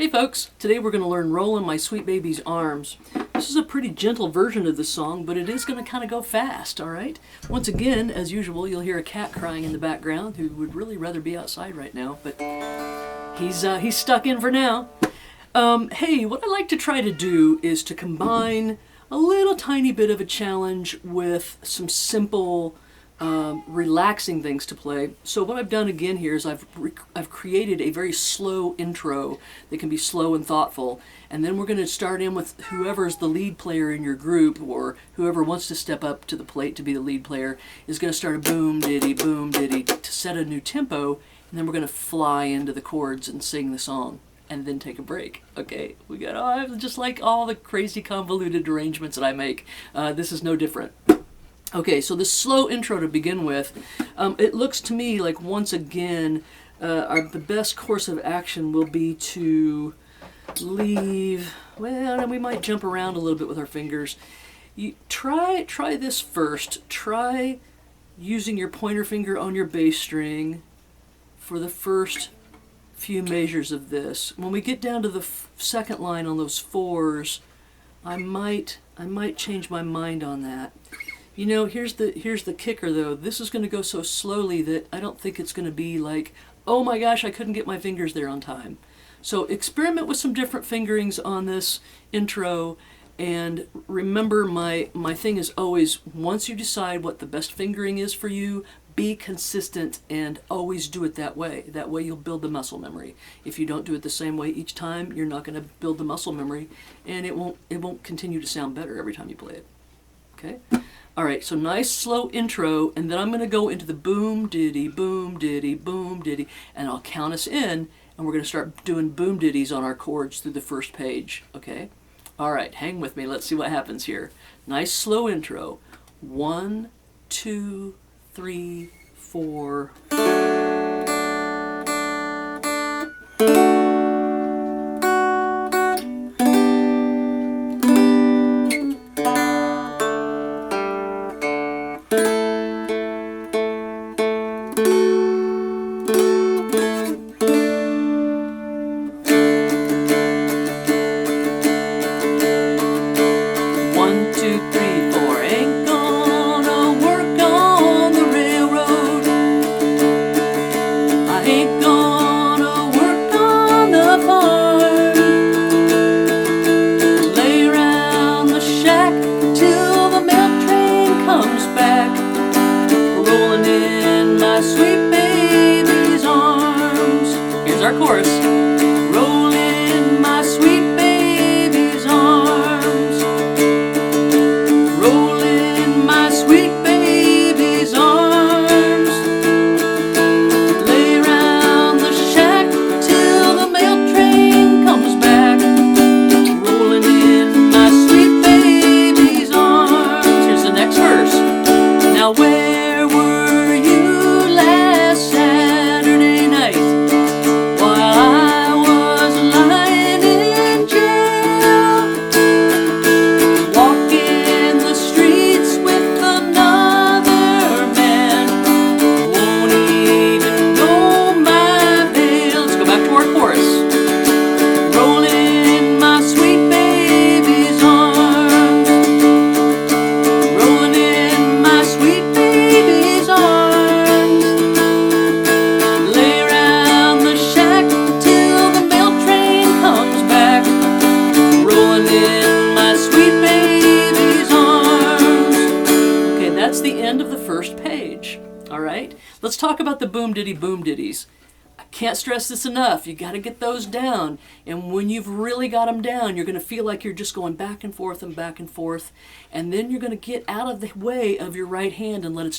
Hey folks, today we're going to learn Rollin' My Sweet Baby's Arms. This is a pretty gentle version of the song, but it is going to kind of go fast, alright? Once again, as usual, you'll hear a cat crying in the background who would really rather be outside right now, but he's stuck in for now. Hey, what I like to try to do is to combine a little tiny bit of a challenge with some simple relaxing things to play. So what I've done again here is I've created a very slow intro that can be slow and thoughtful, and then we're going to start in with whoever's the lead player in your group, or whoever wants to step up to the plate to be the lead player is going to start a boom diddy to set a new tempo, and then we're going to fly into the chords and sing the song and then take a break. Okay, we got just like all the crazy convoluted arrangements that I make, this is no different. Okay, so this slow intro to begin with, it looks to me like once again the best course of action will be to leave, well, and we might jump around a little bit with our fingers. You try this first. Try using your pointer finger on your bass string for the first few measures of this. When we get down to the second line on those fours, I might change my mind on that. You know, here's the kicker though. This is going to go so slowly that I don't think it's going to be like, oh my gosh, I couldn't get my fingers there on time. So experiment with some different fingerings on this intro, and remember my thing is always, once you decide what the best fingering is for you, be consistent and always do it that way. That way you'll build the muscle memory. If you don't do it the same way each time, you're not going to build the muscle memory, and it won't continue to sound better every time you play it. Okay? Alright, so nice slow intro, and then I'm going to go into the boom diddy, and I'll count us in, and we're going to start doing boom diddies on our chords through the first page, okay? Alright, hang with me, let's see what happens here. Nice slow intro. 1, 2, 3, 4. Sweet baby's arms. Here's our chorus. Roll in my sweet baby's arms. Roll in my sweet baby's arms. Lay round the shack till the mail train comes back. Rolling in my sweet baby's arms. Here's the next verse. Now where were you Saturday night, while I was lying in jail, walking the streets with another man, won't even know my bail. Let's go back to our chorus. Rolling in my sweet baby's arms. Rolling in my sweet baby's arms. That's the end of the first page. Alright, let's talk about the boom ditties. I can't stress this enough. You got to get those down, and when you've really got them down, you're going to feel like you're just going back and forth, and then you're going to get out of the way of your right hand and let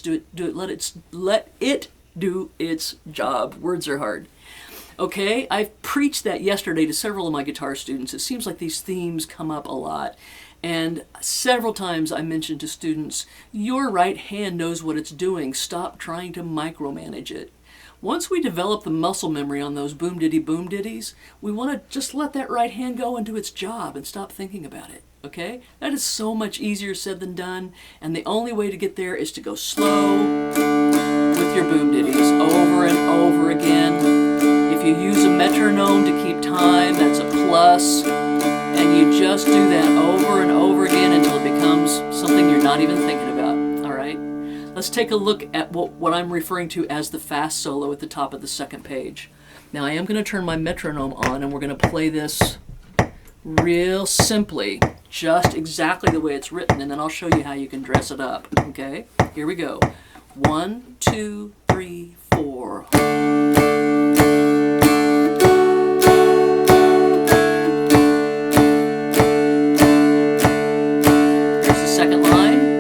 it do its job. Words are hard. Okay, I preached that yesterday to several of my guitar students. It seems like these themes come up a lot. And several times I mentioned to students, your right hand knows what it's doing. Stop trying to micromanage it. Once we develop the muscle memory on those boom ditties, we want to just let that right hand go and do its job and stop thinking about it. Okay? That is so much easier said than done, and the only way to get there is to go slow with your boom ditties over and over again. If you use a metronome to keep time, that's a plus, and you just do that over and over again until it becomes something you're not even thinking about. All right? Let's take a look at what I'm referring to as the fast solo at the top of the second page. Now I am going to turn my metronome on and we're going to play this real simply, just exactly the way it's written, and then I'll show you how you can dress it up. Okay? Here we go. 1, 2, 3, 4. Here's the second line.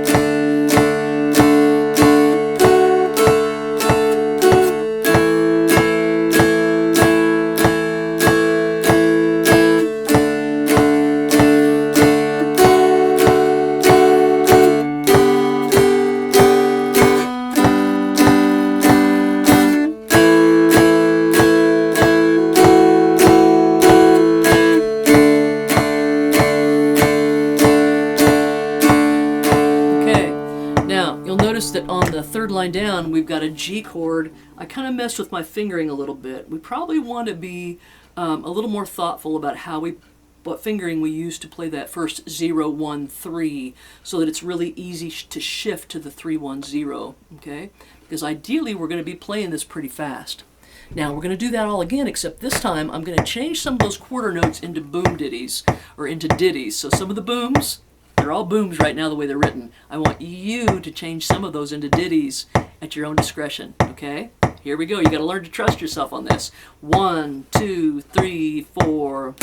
That on the third line down we've got a G chord. I kind of messed with my fingering a little bit. We probably want to be a little more thoughtful about what fingering we use to play that first 0, 1, 3, so that it's really easy to shift to the 3, 1, 0. Okay, because ideally we're going to be playing this pretty fast. Now we're going to do that all again, except this time I'm going to change some of those quarter notes into boom ditties, or into ditties. So some of the booms, they're all booms right now the way they're written. I want you to change some of those into ditties at your own discretion, okay? Here we go. You got to learn to trust yourself on this. 1, 2, 3, 4.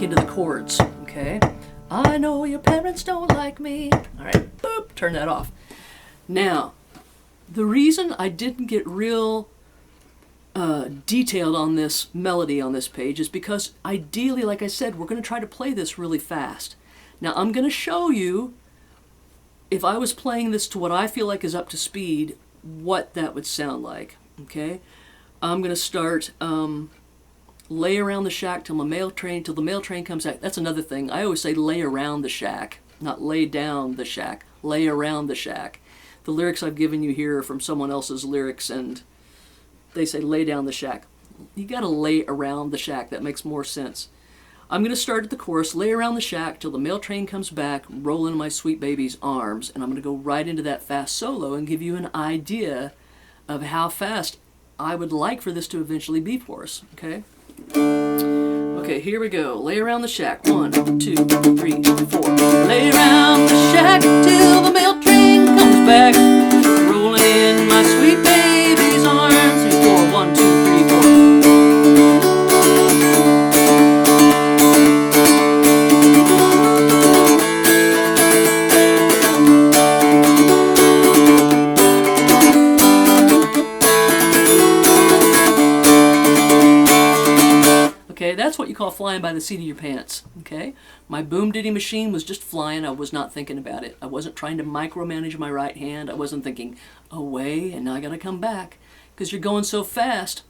Into the chords, okay? I know your parents don't like me. All right, boop, turn that off. Now, the reason I didn't get real detailed on this melody on this page is because ideally, like I said, we're going to try to play this really fast. Now, I'm going to show you, if I was playing this to what I feel like is up to speed, what that would sound like, okay? I'm going to start... lay around the shack till the mail train comes out. That's another thing. I always say lay around the shack, not lay down the shack. Lay around the shack. The lyrics I've given you here are from someone else's lyrics, and they say lay down the shack. You got to lay around the shack. That makes more sense. I'm going to start at the chorus, lay around the shack till the mail train comes back, roll into my sweet baby's arms, and I'm going to go right into that fast solo and give you an idea of how fast I would like for this to eventually be for us, okay? Okay, here we go. Lay around the shack. 1, 2, 3, 4. Lay around the shack till the mail train comes back, rolling in my sweet baby's arms. 4, 1, 2, 3, 4. Okay, that's what you call flying by the seat of your pants, okay? My boom ditty machine was just flying. I was not thinking about it. I wasn't trying to micromanage my right hand. I wasn't thinking, away, and now I gotta come back. Because you're going so fast,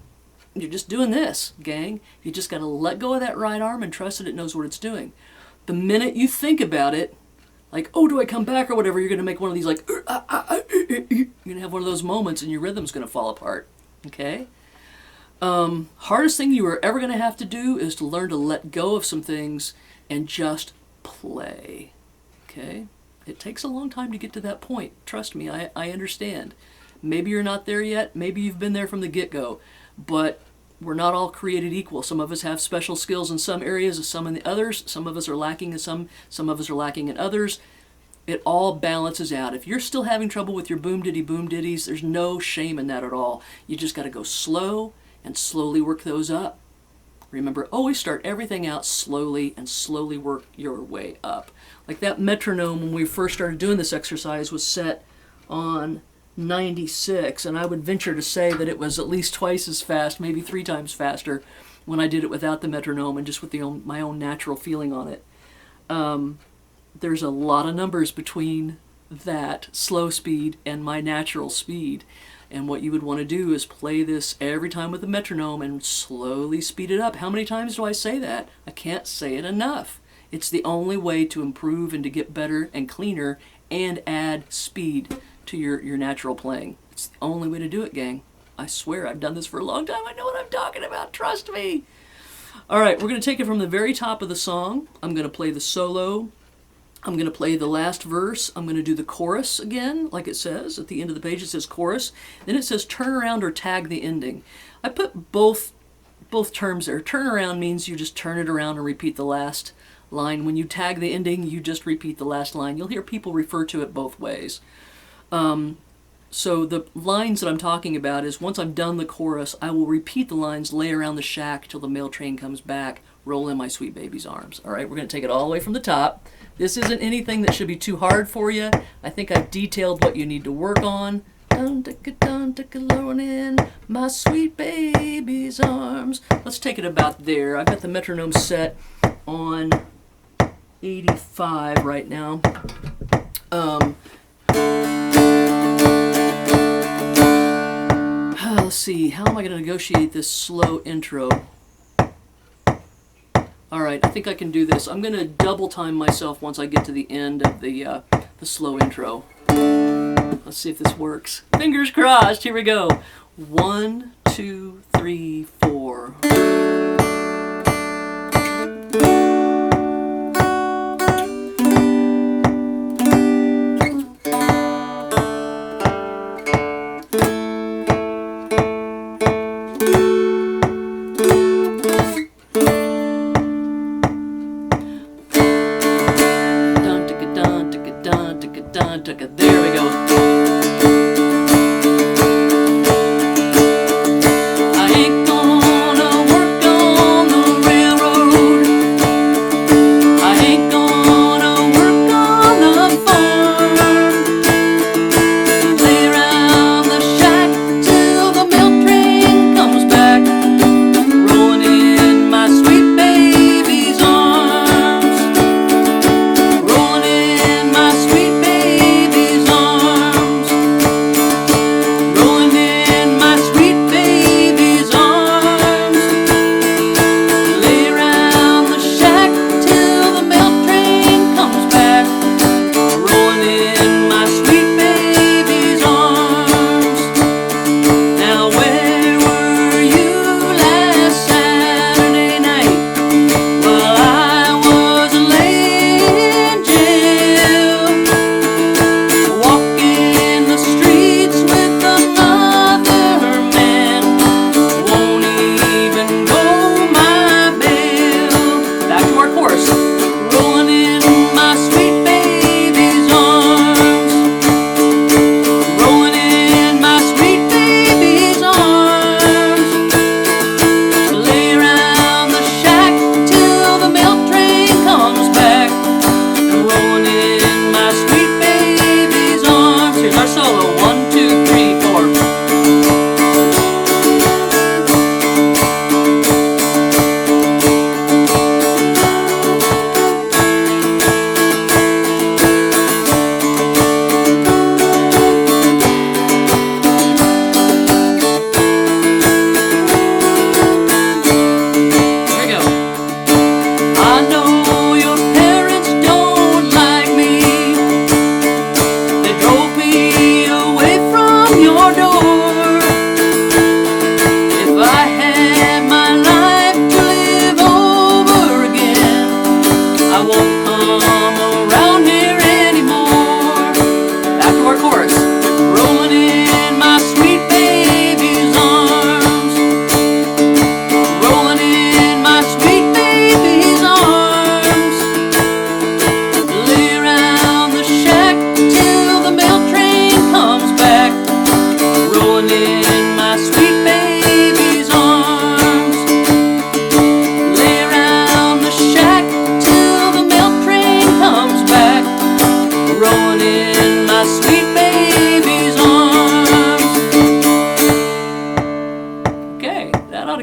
you're just doing this, gang. You just gotta let go of that right arm and trust that it knows what it's doing. The minute you think about it, like, oh, do I come back or whatever, you're gonna make one of these like, you're gonna have one of those moments and your rhythm's gonna fall apart, okay? Hardest thing you are ever going to have to do is to learn to let go of some things and just play, okay? It takes a long time to get to that point. Trust me, I understand. Maybe you're not there yet. Maybe you've been there from the get-go. But we're not all created equal. Some of us have special skills in some areas, some in the others. Some of us are lacking in some of us are lacking in others. It all balances out. If you're still having trouble with your boom ditties, there's no shame in that at all. You just got to go slow and slowly work those up. Remember, always start everything out slowly and slowly work your way up. Like that metronome when we first started doing this exercise was set on 96, and I would venture to say that it was at least twice as fast, maybe 3 times faster when I did it without the metronome and just with my own natural feeling on it. There's a lot of numbers between that slow speed and my natural speed. And what you would want to do is play this every time with a metronome and slowly speed it up. How many times do I say that? I can't say it enough. It's the only way to improve and to get better and cleaner and add speed to your natural playing. It's the only way to do it, gang. I swear, I've done this for a long time. I know what I'm talking about. Trust me. All right, we're going to take it from the very top of the song. I'm going to play the solo. I'm going to play the last verse. I'm going to do the chorus again, like it says. At the end of the page, it says chorus. Then it says turn around or tag the ending. I put both terms there. Turn around means you just turn it around and repeat the last line. When you tag the ending, you just repeat the last line. You'll hear people refer to it both ways. So the lines that I'm talking about is once I'm done the chorus, I will repeat the lines, lay around the shack till the mail train comes back, roll in my sweet baby's arms. All right, we're going to take it all the way from the top. This isn't anything that should be too hard for you. I think I've detailed what you need to work on. Dun, in my sweet baby's arms. Let's take it about there. I've got the metronome set on 85 right now. Let's see, how am I going to negotiate this slow intro? All right, I think I can do this. I'm going to double time myself once I get to the end of the slow intro. Let's see if this works. Fingers crossed. Here we go. 1, 2, 3, 4. There we go. I ain't gonna work on the railroad. I ain't gonna work on the farm. Lay around the shack till the milk train comes back, rolling in my sweet baby's arms. Rolling in my sweet baby's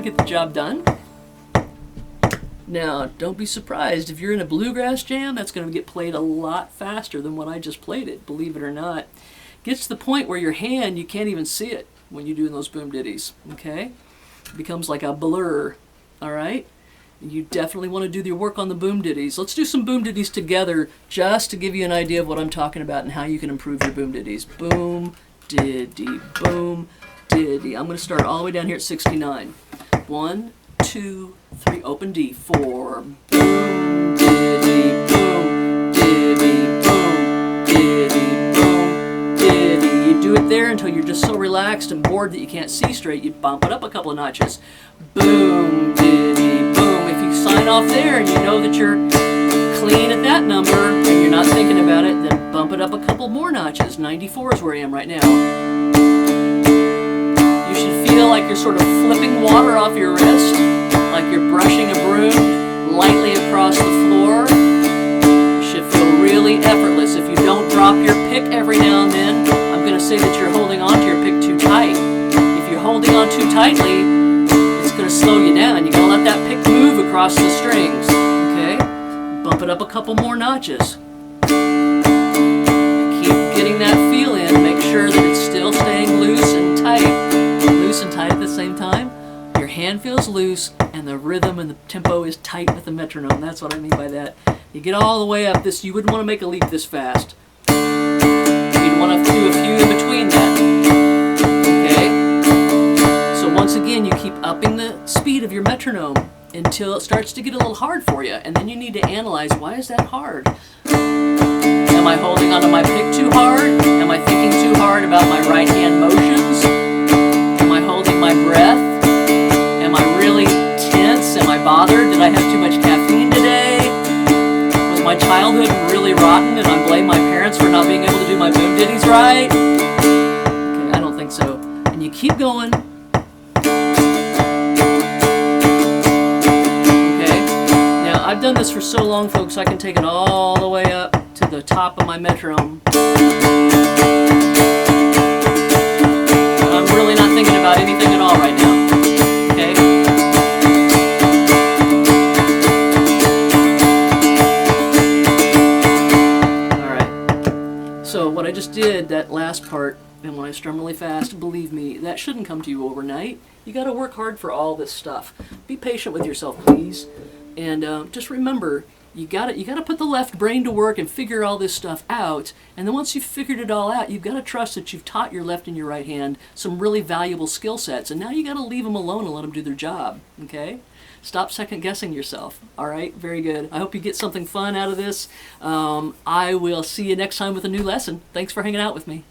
get the job done. Now, don't be surprised if you're in a bluegrass jam, that's going to get played a lot faster than what I just played it, believe it or not. Gets to the point where your hand, you can't even see it when you're doing those boom ditties, okay? It becomes like a blur, all right? And you definitely want to do your work on the boom ditties. Let's do some boom ditties together just to give you an idea of what I'm talking about and how you can improve your boom ditties. Boom, diddy, boom, diddy. I'm going to start all the way down here at 69. 1, 2, 3, open D, 4. Boom, diddy, boom, diddy, boom, diddy, boom, diddy. You do it there until you're just so relaxed and bored that you can't see straight. You bump it up a couple of notches. Boom, diddy, boom. If you sign off there and you know that you're clean at that number and you're not thinking about it, then bump it up a couple more notches. 94 is where I am right now. You should feel like you're sort of flipping water off your wrist, like you're brushing a broom lightly across the floor. You should feel really effortless. If you don't drop your pick every now and then, I'm going to say that you're holding on to your pick too tight. If you're holding on too tightly, it's going to slow you down. You're going to let that pick move across the strings. Okay? Bump it up a couple more notches. Keep getting that feel in. Make sure that it's still staying loose and tight. Loose and tight at the same time. Your hand feels loose and the rhythm and the tempo is tight with the metronome. That's what I mean by that. You get all the way up this, you wouldn't want to make a leap this fast. You'd want to do a few in between that. Okay? So once again, you keep upping the speed of your metronome until it starts to get a little hard for you. And then you need to analyze, why is that hard? Am I holding onto my pick too hard? Am I thinking too hard about my right hand motions? Am I holding my breath? Am I really tense? Am I bothered? Did I have too much caffeine today? Was my childhood really rotten and I blame my parents for not being able to do my boom ditties right? Okay, I don't think so. And you keep going. Okay, now I've done this for so long, folks, I can take it all the way up to the top of my metronome. I'm really not thinking about anything at all right now. Okay? Alright. So what I just did, that last part, and when I strum really fast, believe me, that shouldn't come to you overnight. You gotta work hard for all this stuff. Be patient with yourself, please. And just remember, you gotta put the left brain to work and figure all this stuff out. And then once you've figured it all out, you've got to trust that you've taught your left and your right hand some really valuable skill sets. And now you got to leave them alone and let them do their job. Okay? Stop second guessing yourself. All right? Very good. I hope you get something fun out of this. I will see you next time with a new lesson. Thanks for hanging out with me.